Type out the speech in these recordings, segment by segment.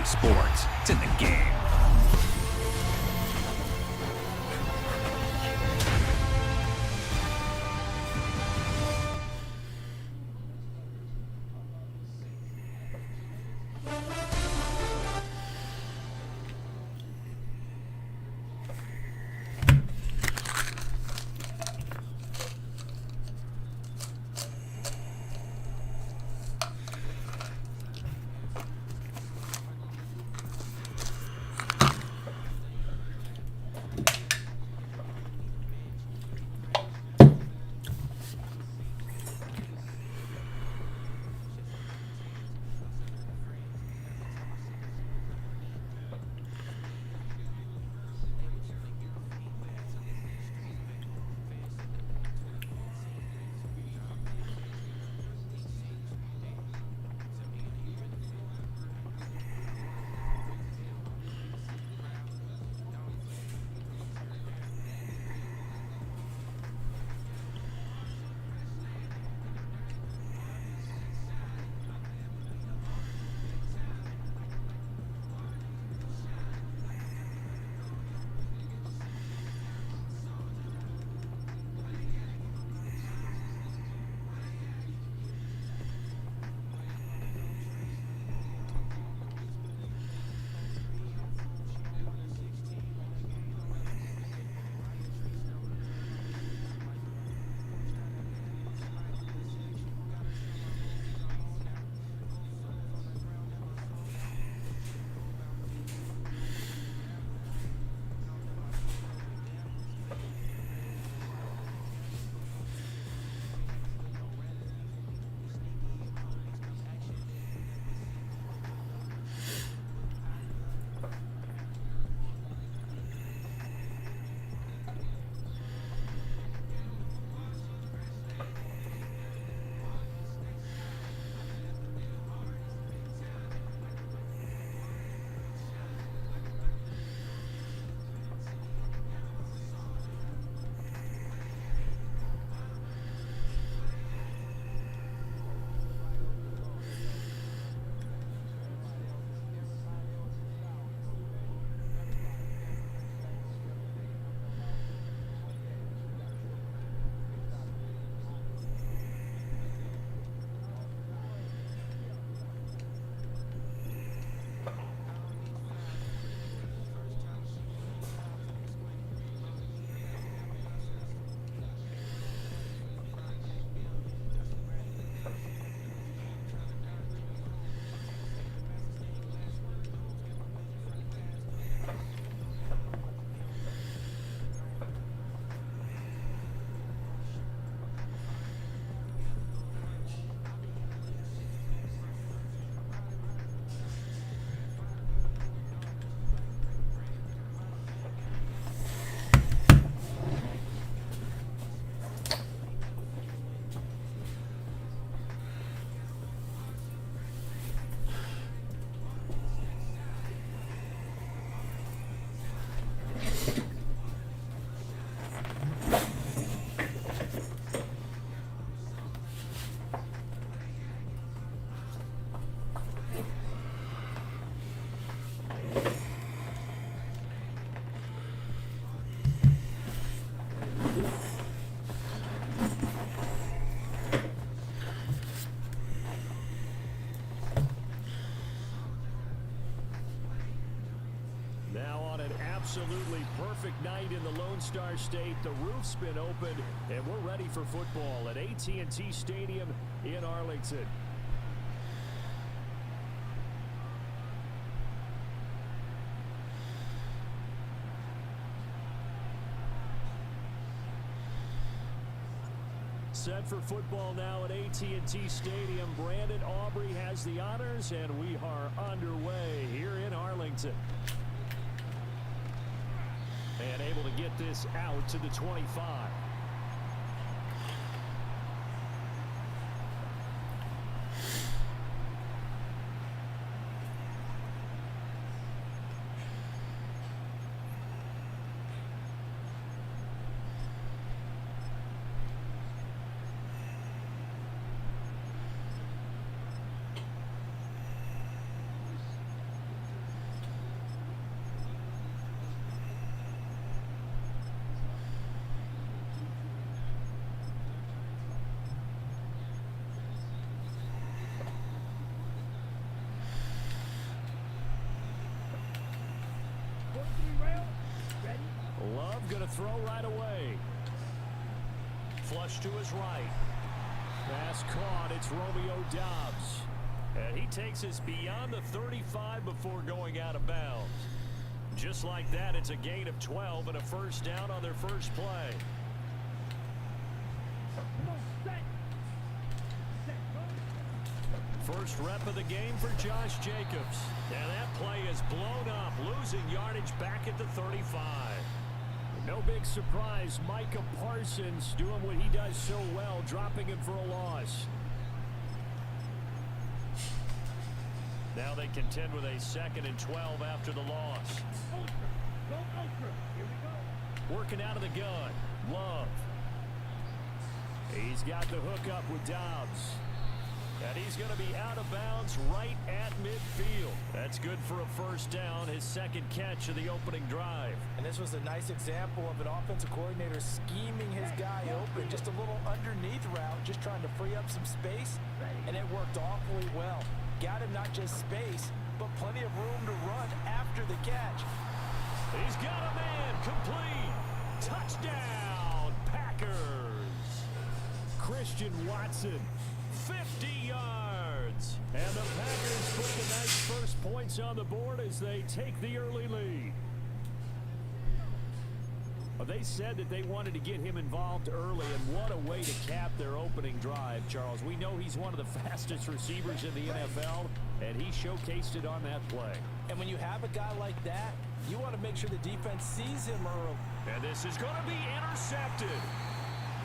in sports. It's in the game. Absolutely perfect night in the Lone Star State. The roof's been opened, and we're ready for football at AT&T Stadium in Arlington. Set for football now at AT&T Stadium. Brandon Aubrey has the honors, and we are underway here in Arlington. And able to get this out to the 25. throw right away. Flush to his right. Pass caught. It's Romeo Doubs. And he takes us beyond the 35 before going out of bounds. Just like that, it's a gain of 12 and a first down on their first play. First rep of the game for Josh Jacobs. And that play is blown up, losing yardage back at the 35. No big surprise, Micah Parsons doing what he does so well, dropping him for a loss. Now they contend with a 2nd and 12 after the loss. Working out of the gun, Love. He's got the hook up with Doubs. And he's going to be out of bounds right at midfield. That's good for a first down, his 2nd catch of the opening drive. And this was a nice example of an offensive coordinator scheming his guy open. Just a little underneath route, just trying to free up some space. And it worked awfully well. Got him not just space, but plenty of room to run after the catch. He's got a man, complete. Touchdown, Packers. Christian Watson, 50 yards. And the Packers put the nice first points on the board as they take the early lead. Well, they said that they wanted to get him involved early, and what a way to cap their opening drive, Charles. We know he's one of the fastest receivers in the NFL, and he showcased it on that play. And when you have a guy like that, you want to make sure the defense sees him early. And this is going to be intercepted.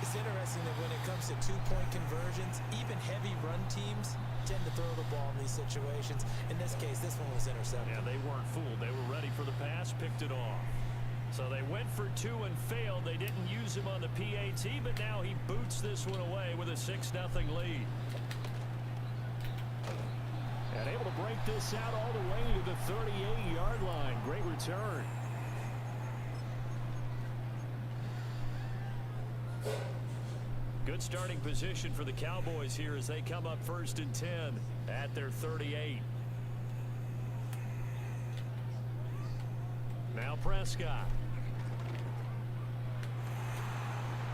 It's interesting that when it comes to two-point conversions, even heavy run teams tend to throw the ball in these situations. In this case, this one was intercepted. Yeah, they weren't fooled. They were ready for the pass, picked it off. So they went for 2 and failed. They didn't use him on the PAT, but now he boots this one away with a 6-0 lead. And able to break this out all the way to the 38-yard line. Great return. Good starting position for the Cowboys here as they come up 1st and 10 at their 38. Now Prescott.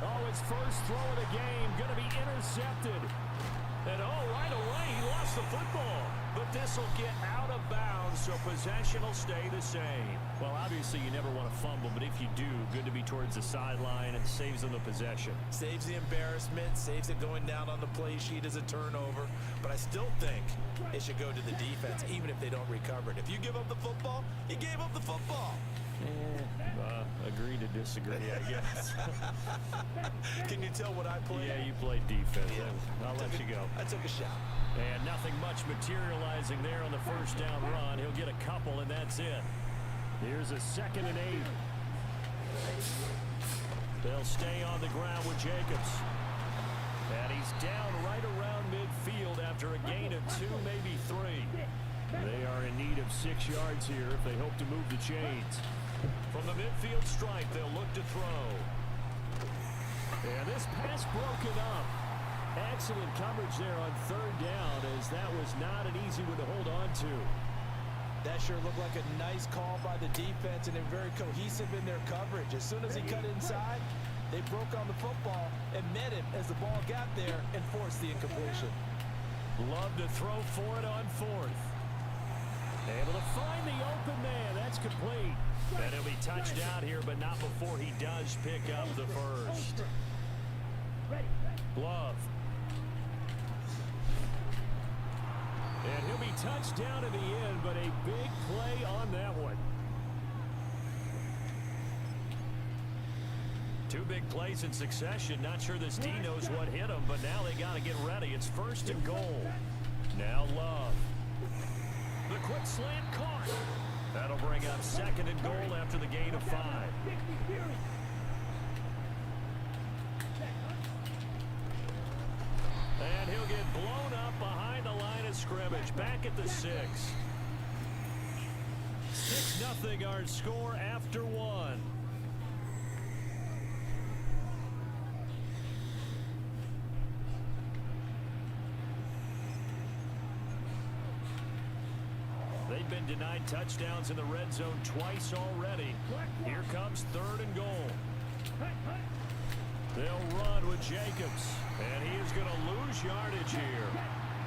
Oh, his first throw of the game going to be intercepted. And right away he lost the football. But this will get out of bounds, so possession will stay the same. Well, obviously you never want to fumble, but if you do, good to be towards the sideline. It saves them the possession. Saves the embarrassment, saves it going down on the play sheet as a turnover. But I still think it should go to the defense, even if they don't recover it. If you give up the football, you gave up the football. Agree to disagree, I guess. Can you tell what I played? Yeah, you played defense. Yeah. I'll let you go. I took a shot. And nothing much materializing there on the first down run. He'll get a couple, and that's it. Here's a 2nd and 8. They'll stay on the ground with Jacobs. And he's down right around midfield after a gain of 2, maybe 3. They are in need of 6 yards here if they hope to move the chains. From the midfield stripe, they'll look to throw. And this pass broken up. Excellent coverage there on 3rd down, as that was not an easy one to hold on to. That sure looked like a nice call by the defense, and they're very cohesive in their coverage. As soon as he cut inside, they broke on the football and met him as the ball got there and forced the incompletion. Love to throw for it on 4th. Able to find the open man. That's complete. And he'll be touched out here, but not before he does pick up the first. Love. And he'll be touched down in the end, but a big play on that one. 2 big plays in succession. Not sure this D knows what hit him, but now they got to get ready. It's 1st and goal. Now Love. The quick slant caught. That'll bring up 2nd and goal after the gain of 5. And he'll get blown up behind the line of scrimmage. Back at the 6. 6-0 our score after 1. They've been denied touchdowns in the red zone twice already. Here comes 3rd and goal. They'll run with Jacobs, and he is going to lose yardage here.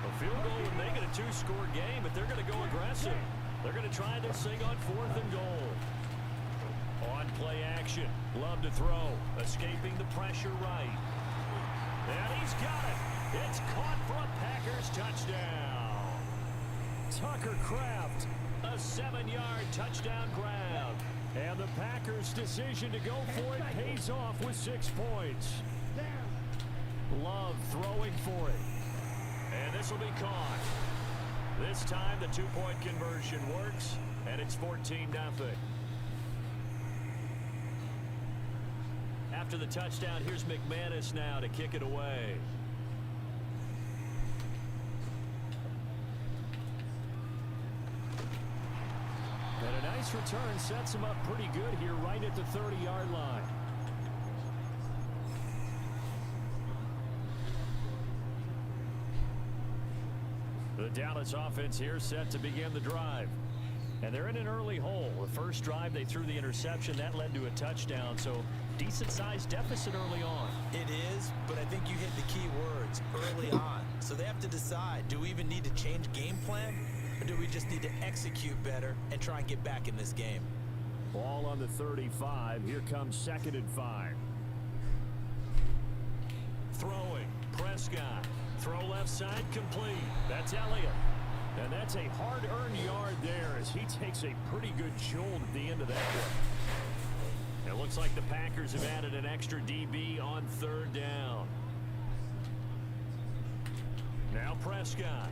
A field goal would make it a two-score game, but they're going to go aggressive. They're going to try this thing on 4th and goal. On play action, Love to throw, escaping the pressure right. And he's got it. It's caught for a Packers touchdown. Tucker Kraft, a 7-yard touchdown grab. And the Packers' decision to go for it pays off with 6 points. Love throwing for it. And this will be caught. This time the 2-point conversion works, and it's 14-0. After the touchdown, here's McManus now to kick it away. And a nice return sets him up pretty good here right at the 30-yard line. The Dallas offense here set to begin the drive. And they're in an early hole. The first drive, they threw the interception. That led to a touchdown, so decent-sized deficit early on. It is, but I think you hit the key words, early on. So they have to decide, do we even need to change game plan, or do we just need to execute better and try and get back in this game? Ball on the 35. Here comes 2nd and 5. Throwing. Prescott. Throw left side complete. That's Elliott. And that's a hard-earned yard there as he takes a pretty good jolt at the end of that one. It looks like the Packers have added an extra DB on 3rd down. Now Prescott.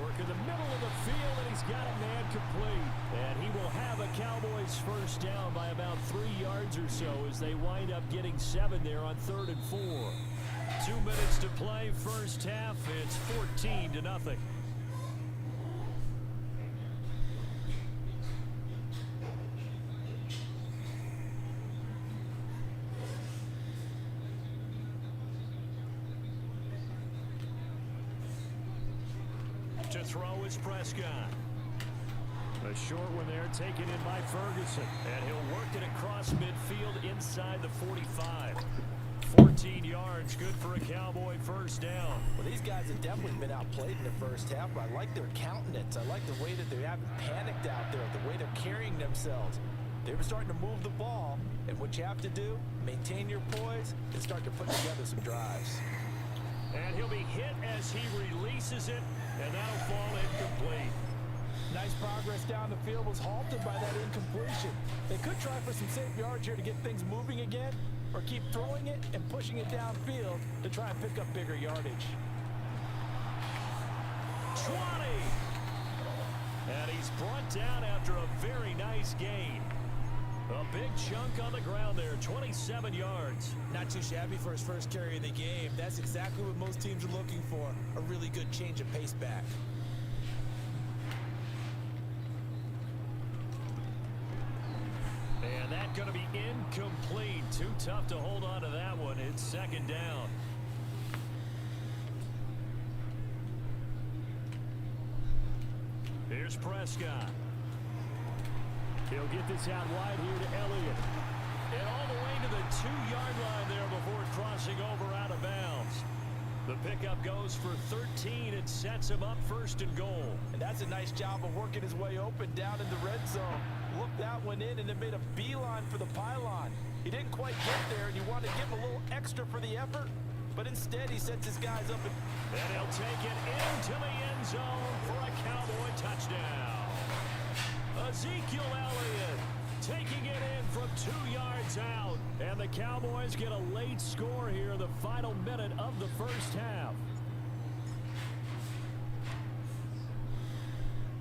Work in the middle of the field, and he's got a man complete. And he will have a Cowboys first down by about 3 yards or so as they wind up getting 7 there on 3rd and 4. 2 minutes to play, first half. It's 14-0. To throw is Prescott. A short one there taken in by Ferguson. And he'll work it across midfield inside the 45. 14 yards, good for a Cowboy first down. Well, these guys have definitely been outplayed in the first half, but I like their countenance. I like the way that they haven't panicked out there, the way they're carrying themselves. They're starting to move the ball, and what you have to do, maintain your poise and start to put together some drives. And he'll be hit as he releases it, and that'll fall incomplete. Nice progress down the field was halted by that incompletion. They could try for some safe yards here to get things moving again, or keep throwing it and pushing it downfield to try and pick up bigger yardage. 20! And he's brought down after a very nice gain. A big chunk on the ground there, 27 yards. Not too shabby for his first carry of the game. That's exactly what most teams are looking for, a really good change of pace back. And that's going to be incomplete. Too tough to hold on to that one. It's 2nd down. Here's Prescott. He'll get this out wide here to Elliott. And all the way to the 2-yard line there before crossing over out of bounds. The pickup goes for 13. It sets him up 1st and goal. And that's a nice job of working his way open down in the red zone. Looked that one in and then made a beeline for the pylon. He didn't quite get there, and you want to give him a little extra for the effort. But instead, he sets his guys up. And he'll take it into the end zone for a Cowboy touchdown. Ezekiel Elliott taking it in from 2 yards out. And the Cowboys get a late score here in the final minute of the first half.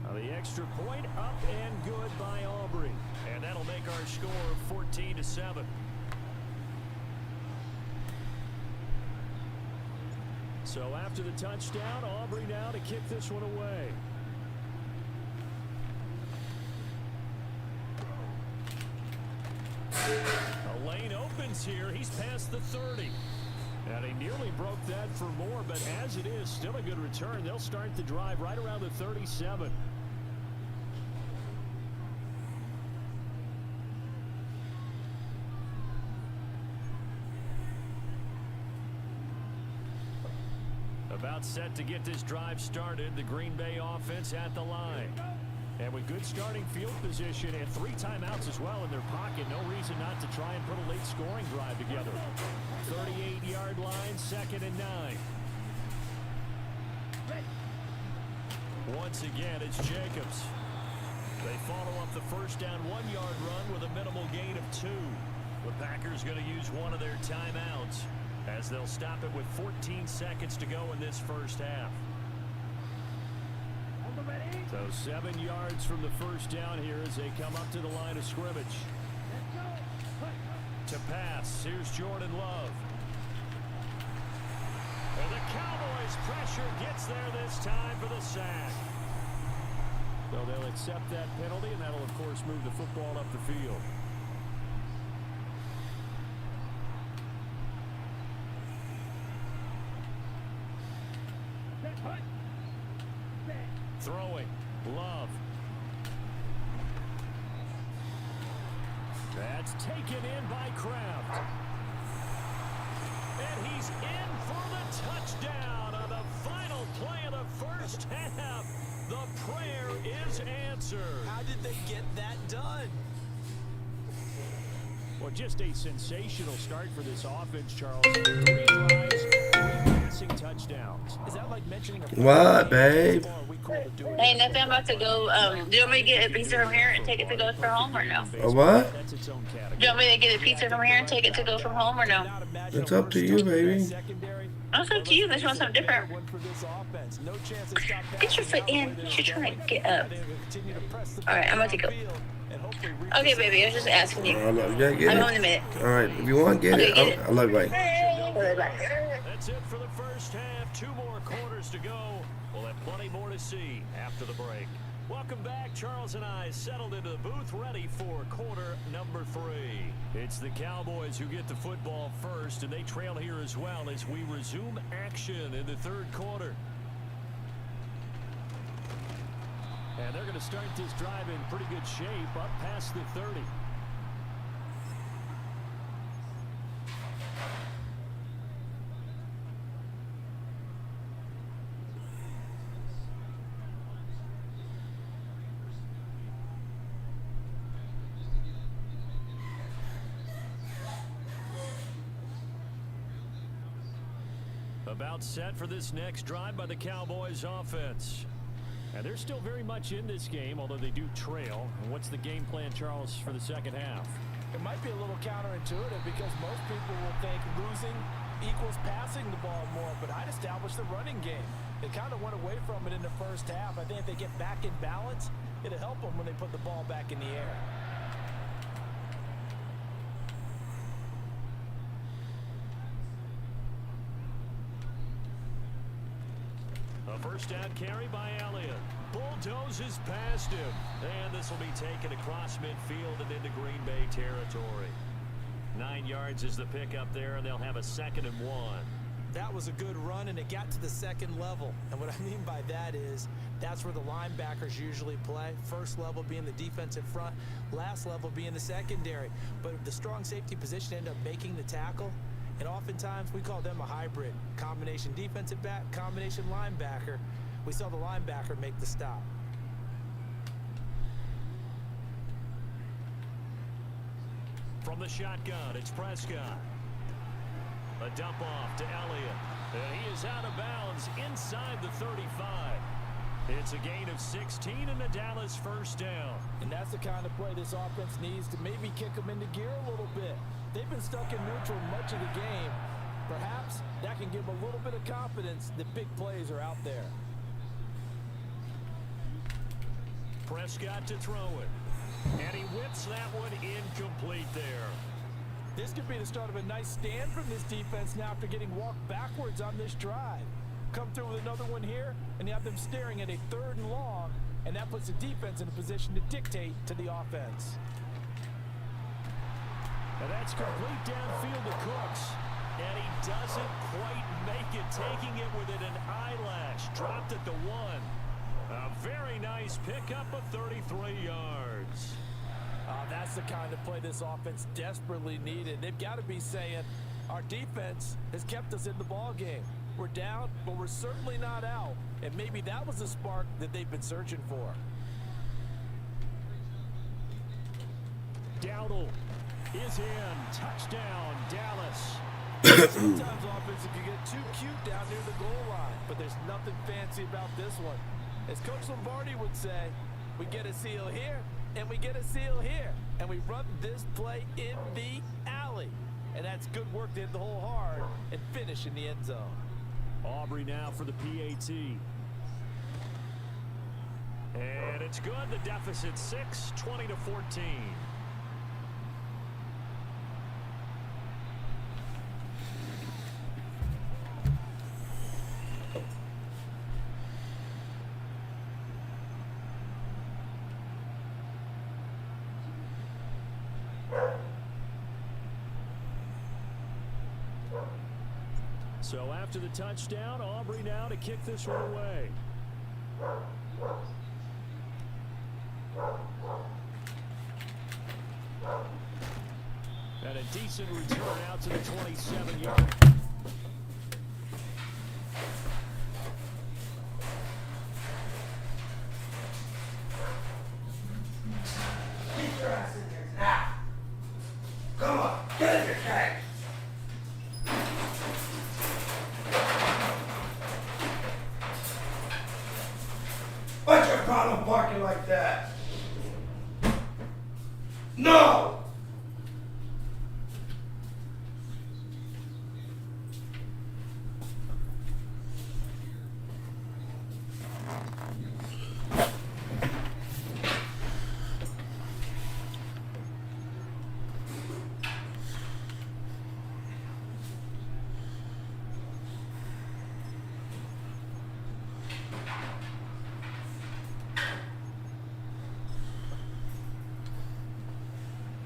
Now the extra point up and good by Aubrey. And that'll make our score 14-7. So after the touchdown, Aubrey now to kick this one away. A lane opens here. He's past the 30. And he nearly broke that for more, but as it is, still a good return. They'll start the drive right around the 37. About set to get this drive started. The Green Bay offense at the line. And with good starting field position and 3 timeouts as well in their pocket, no reason not to try and put a late scoring drive together. 38-yard line, 2nd and 9. Once again, it's Jacobs. They follow up the first down 1-yard run with a minimal gain of 2. The Packers going to use one of their timeouts as they'll stop it with 14 seconds to go in this first half. So 7 yards from the first down here as they come up to the line of scrimmage. To pass, here's Jordan Love. And the Cowboys' pressure gets there this time for the sack. So they'll accept that penalty, and that'll, of course, move the football up the field. Throwing, Love. That's taken in by Kraft. And he's in for the touchdown on the final play of the first half. The prayer is answered. How did they get that done? Well, just a sensational start for this offense, Charles. 3 drives, 3 passing touchdowns. Is that like mentioning a What, babe? Hey, nothing. I'm about to go. Do you want me to get a pizza from here and take it to go for home or no? A what? That's its own Do category. you want me to get a pizza from here and take it to go from home or no? It's up to you, baby. It's up to you. Let's want something different. Get your foot in. You're trying to get up. All right, I'm about to go. Okay, baby. I was just asking you. You gotta get I'm it. home in a minute. All right, if you want, get Okay, it. get it. I love you, bye. That's it for the first half. 2 more quarters to go. We'll have plenty more to see after the break. Welcome back. Charles and I settled into the booth ready for quarter number 3. It's the Cowboys who get the football first, and they trail here as well as we resume action in the 3rd quarter. And they're going to start this drive in pretty good shape up past the 30. About set for this next drive by the Cowboys offense. And they're still very much in this game, although they do trail. And what's the game plan, Charles, for the second half? It might be a little counterintuitive because most people will think losing equals passing the ball more, but I'd establish the running game. They kind of went away from it in the first half. I think if they get back in balance, it'll help them when they put the ball back in the air. A first down carry by Elliott. Bulldozes past him. And this will be taken across midfield and into Green Bay territory. 9 yards is the pickup there, and they'll have a 2nd and 1. That was a good run, and it got to the 2nd level. And what I mean by that is that's where the linebackers usually play. First level being the defensive front, last level being the secondary. But the strong safety position ended up making the tackle. And oftentimes we call them a hybrid. Combination defensive back, combination linebacker. We saw the linebacker make the stop. From the shotgun, it's Prescott. A dump off to Elliott. And he is out of bounds inside the 35. It's a gain of 16 and a Dallas first down. And that's the kind of play this offense needs to maybe kick them into gear a little bit. They've been stuck in neutral much of the game. Perhaps that can give them a little bit of confidence that big plays are out there. Prescott to throw it. And he whips that one incomplete there. This could be the start of a nice stand from this defense now after getting walked backwards on this drive. Come through with another one here, and you have them staring at a 3rd and long, and that puts the defense in a position to dictate to the offense. And that's complete downfield to Cooks. And he doesn't quite make it, taking it within an eyelash. Dropped at the 1. A very nice pickup of 33 yards. That's the kind of play this offense desperately needed. They've got to be saying, our defense has kept us in the ball game. We're down, but we're certainly not out. And maybe that was the spark that they've been searching for. Dowdle is in. Touchdown, Dallas. Sometimes offenses can get too cute down near the goal line, but there's nothing fancy about this one. As Coach Lombardi would say, we get a seal here, and we get a seal here, and we run this play in the alley. And that's good work to hit the hole hard and finish in the end zone. Aubrey now for the PAT. And it's good. The deficit 6, 20-14. So after the touchdown, Aubrey now to kick this one away. And a decent return out to the 27-yard. Come on, get in your cage. What's your problem barking like that? No!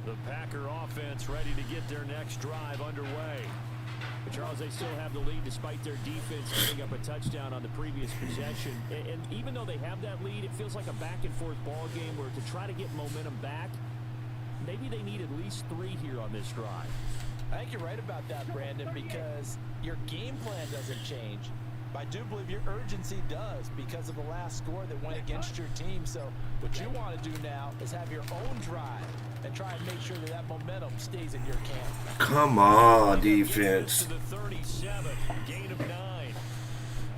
The Packer offense ready to get their next drive underway. But Charles, they still have the lead despite their defense giving up a touchdown on the previous possession. And even though they have that lead, it feels like a back-and-forth ball game where to try to get momentum back, maybe they need at least 3 here on this drive. I think you're right about that, Brandon, because your game plan doesn't change. I do believe your urgency does because of the last score that went against your team. So what you want to do now is have your own drive and try and make sure that that momentum stays in your camp. Come on, defense. To the 37, gain of 9.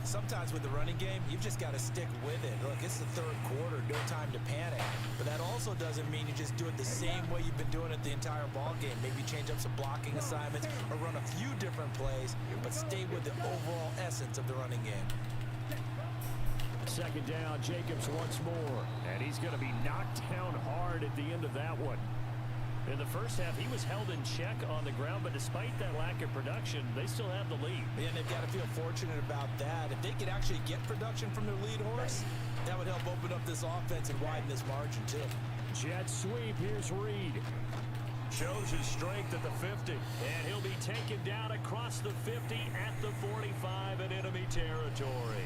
Sometimes with the running game, you've just got to stick with it. Look, it's the third quarter, no time to panic. But that also doesn't mean you just do it the same way you've been doing it the entire ball game. Maybe change up some blocking assignments or run a few different plays, but stay with the overall essence of the running game. Second down, Jacobs once more. And he's going to be knocked down hard at the end of that one. In the first half, he was held in check on the ground, but despite that lack of production, they still have the lead. And they've got to feel fortunate about that. If they could actually get production from their lead horse, that would help open up this offense and widen this margin, too. Jet sweep, here's Reed. Shows his strength at the 50, and he'll be taken down across the 50 at the 45 in enemy territory.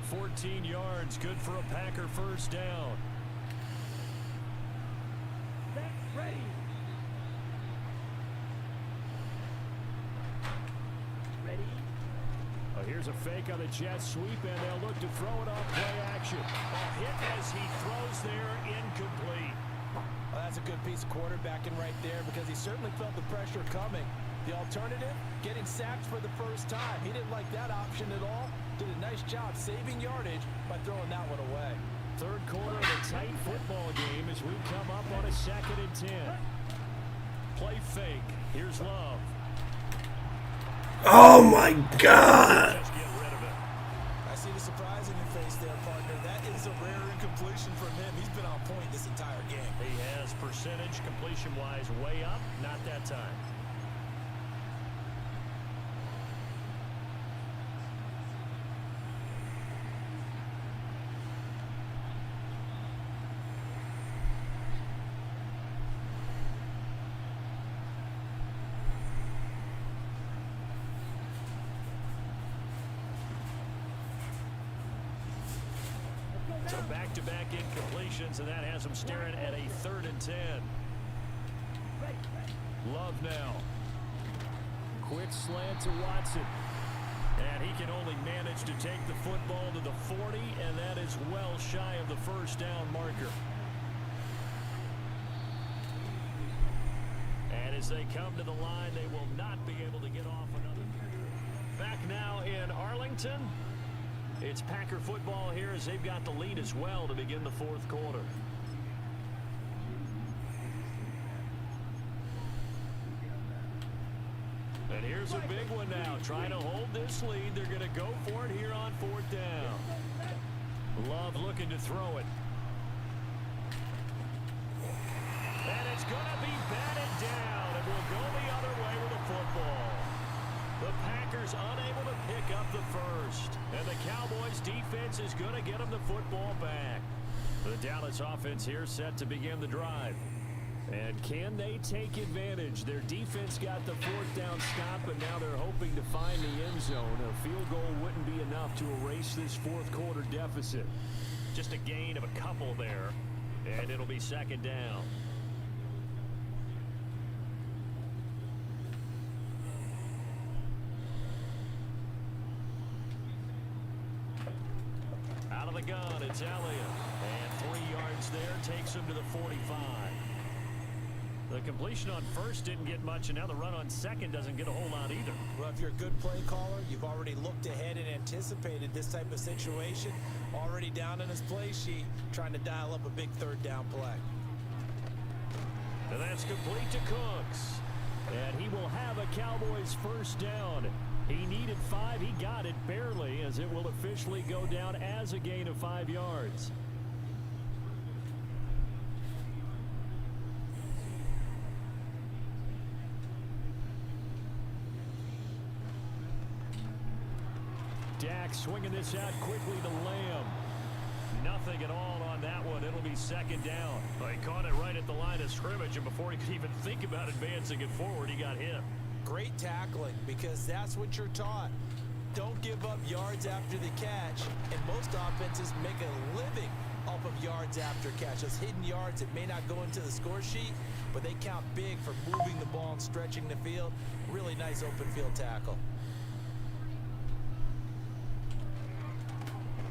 14 yards, good for a Packer first down. Ready. Here's a fake on the jet sweep, and they'll look to throw it off play action. A hit as he throws there, incomplete. Well, that's a good piece of quarterbacking right there because he certainly felt the pressure coming. The alternative, getting sacked for the first time. He didn't like that option at all. Did a nice job saving yardage by throwing that one away. Third quarter of a tight football game as we come up on a 2nd and 10. Play fake. Here's Love. Oh my God! Just get rid of it. I see the surprise in your face there, partner. That is a rare incompletion from him. He's been on point this entire game. He has percentage completion-wise way up. Not that time. So back-to-back incompletions, and that has them staring at a 3rd and 10. Love now. Quick slant to Watson. And And he can only manage to take the football to the 40, and that is well shy of the first down marker. And as they come to the line, they will not be able to get off another. Back now in Arlington. It's Packer football here as they've got the lead as well to begin the fourth quarter. And here's a big one now. Trying to hold this lead. They're going to go for it here on fourth down. Love looking to throw it. And it's going to be batted down. It will go the other way with the football. The Packers unable to pick up the first. And the Cowboys defense is going to get them the football back. The Dallas offense here set to begin the drive. And can they take advantage? Their defense got the fourth down stop, and now they're hoping to find the end zone. A field goal wouldn't be enough to erase this fourth quarter deficit. Just a gain of a couple there, and it'll be second down. Out of the gun, it's Elliott. And 3 yards there takes him to the 45. The completion on first didn't get much, and now the run on second doesn't get a whole lot either. Well, if you're a good play caller, you've already looked ahead and anticipated this type of situation. Already down in his play sheet, trying to dial up a big third down play. And that's complete to Cooks. And he will have a Cowboys first down. He needed 5. He got it barely, as it will officially go down as a gain of 5 yards. Dak swinging this out quickly to Lamb. Nothing at all on that one. It'll be second down. He caught it right at the line of scrimmage, and before he could even think about advancing it forward, he got hit. Great tackling, because that's what you're taught. Don't give up yards after the catch, and most offenses make a living off of yards after catch. Those hidden yards that may not go into the score sheet, but they count big for moving the ball and stretching the field. Really nice open field tackle.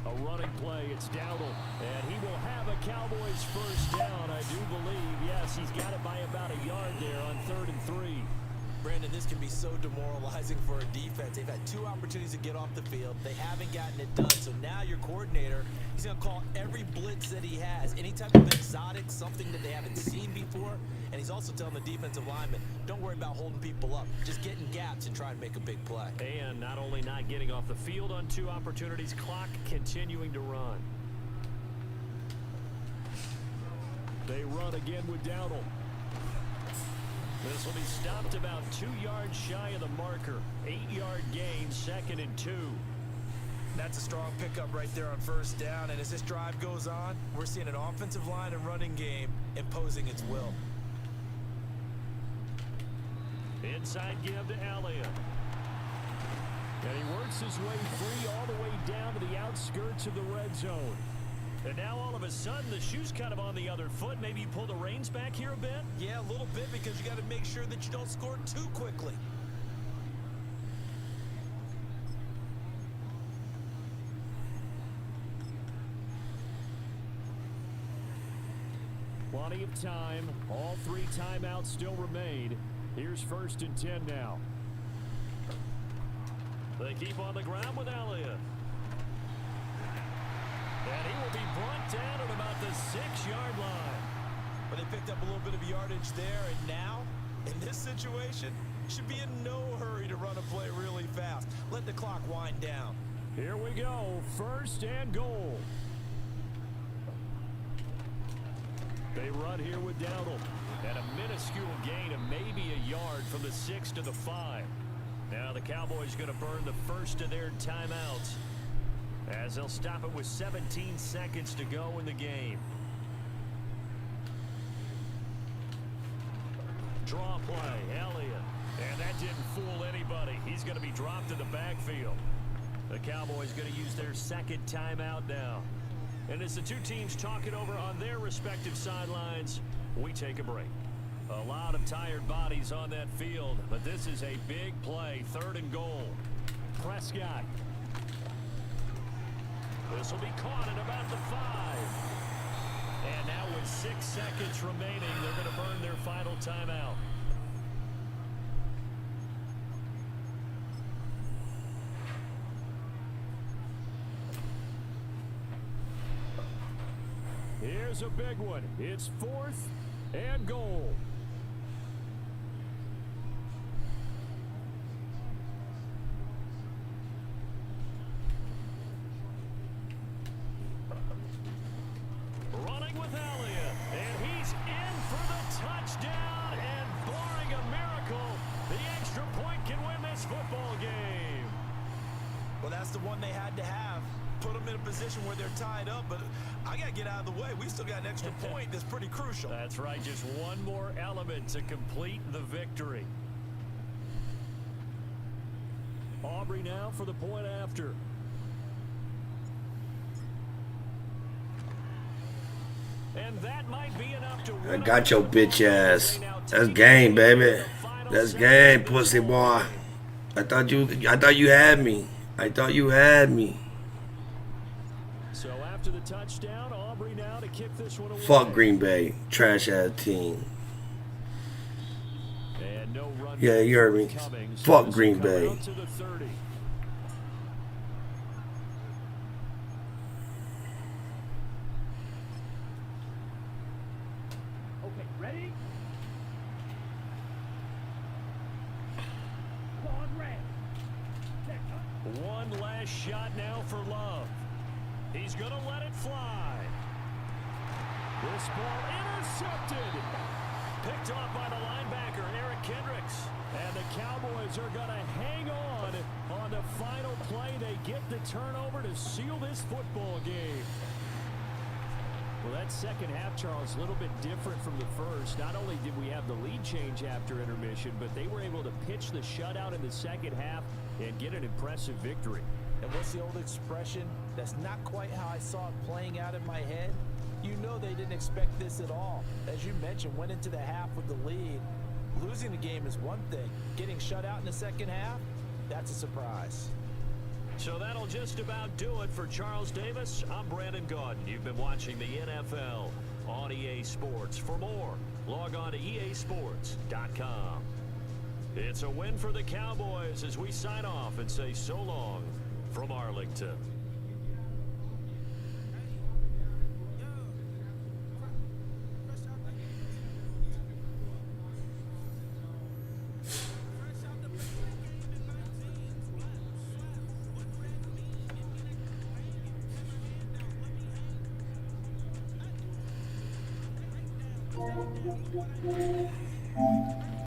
A running play, it's Dowdle, and he will have a Cowboys first down, I do believe. Yes, he's got it by about a yard there on 3rd and 3. Brandon, this can be so demoralizing for a defense. They've had 2 opportunities to get off the field. They haven't gotten it done. So now your coordinator, he's going to call every blitz that he has, any type of exotic, something that they haven't seen before. And he's also telling the defensive lineman, don't worry about holding people up. Just get in gaps and try and make a big play. And not only not getting off the field on 2 opportunities, clock continuing to run. They run again with Dowdle. This will be stopped about 2 yards shy of the marker. 8-yard gain, 2nd and 2. That's a strong pickup right there on first down. And as this drive goes on, we're seeing an offensive line and running game imposing its will. Inside give to Elliott. And he works his way free all the way down to the outskirts of the red zone. And now all of a sudden the shoe's kind of on the other foot. Maybe you pull the reins back here a bit? Yeah, a little bit, because you got to make sure that you don't score too quickly. Plenty of time. All 3 timeouts still remain. Here's 1st and 10 now. They keep on the ground with Elliott. And he will be brought down at about the 6-yard line. But they picked up a little bit of yardage there, and now, in this situation, should be in no hurry to run a play really fast. Let the clock wind down. Here we go, 1st and goal. They run here with Dowdle. And a minuscule gain of maybe a yard from the 6 to the 5. Now the Cowboys going to burn the first of their timeouts, as they'll stop it with 17 seconds to go in the game. Draw play, Elliott. And that didn't fool anybody. He's going to be dropped in the backfield. The Cowboys going to use their 2nd timeout now. And as the 2 teams talk it over on their respective sidelines, we take a break. A lot of tired bodies on that field, but this is a big play, 3rd and goal. Prescott. This will be caught at about the 5. And now with 6 seconds remaining, they're going to burn their final timeout. Here's a big one. It's 4th and goal. Running with Elliott, and he's in for the touchdown, and barring a miracle, the extra point can win this football game. Well, that's the one they had to have. Put them in a position where they're tied up, but I got to get out of the way. We still got an extra point that's pretty crucial. That's right, just one more element to complete the victory. Aubrey now for the point after. And that might be enough to I got your bitch ass. That's game, baby. That's game, pussy boy. I thought you had me. I thought you had me. So after the touchdown, Aubrey now to kick this one away. Fuck Green Bay. Trash ass team. And no run. Yeah, you heard me. Fuck Green Bay. To the 30. Okay, ready? One last shot now for Love. He's going to let it fly. This ball intercepted. Picked off by the linebacker, Eric Kendricks. And the Cowboys are going to hang on the final play. They get the turnover to seal this football game. Well, that second half, Charles, a little bit different from the first. Not only did we have the lead change after intermission, but they were able to pitch the shutout in the second half and get an impressive victory. And what's the old expression? That's not quite how I saw it playing out in my head. You know they didn't expect this at all. As you mentioned, went into the half with the lead. Losing the game is one thing. Getting shut out in the second half, that's a surprise. So that'll just about do it for Charles Davis. I'm Brandon Gaudin. You've been watching the NFL on EA Sports. For more, log on to easports.com. It's a win for the Cowboys as we sign off and say so long from Arlington. What?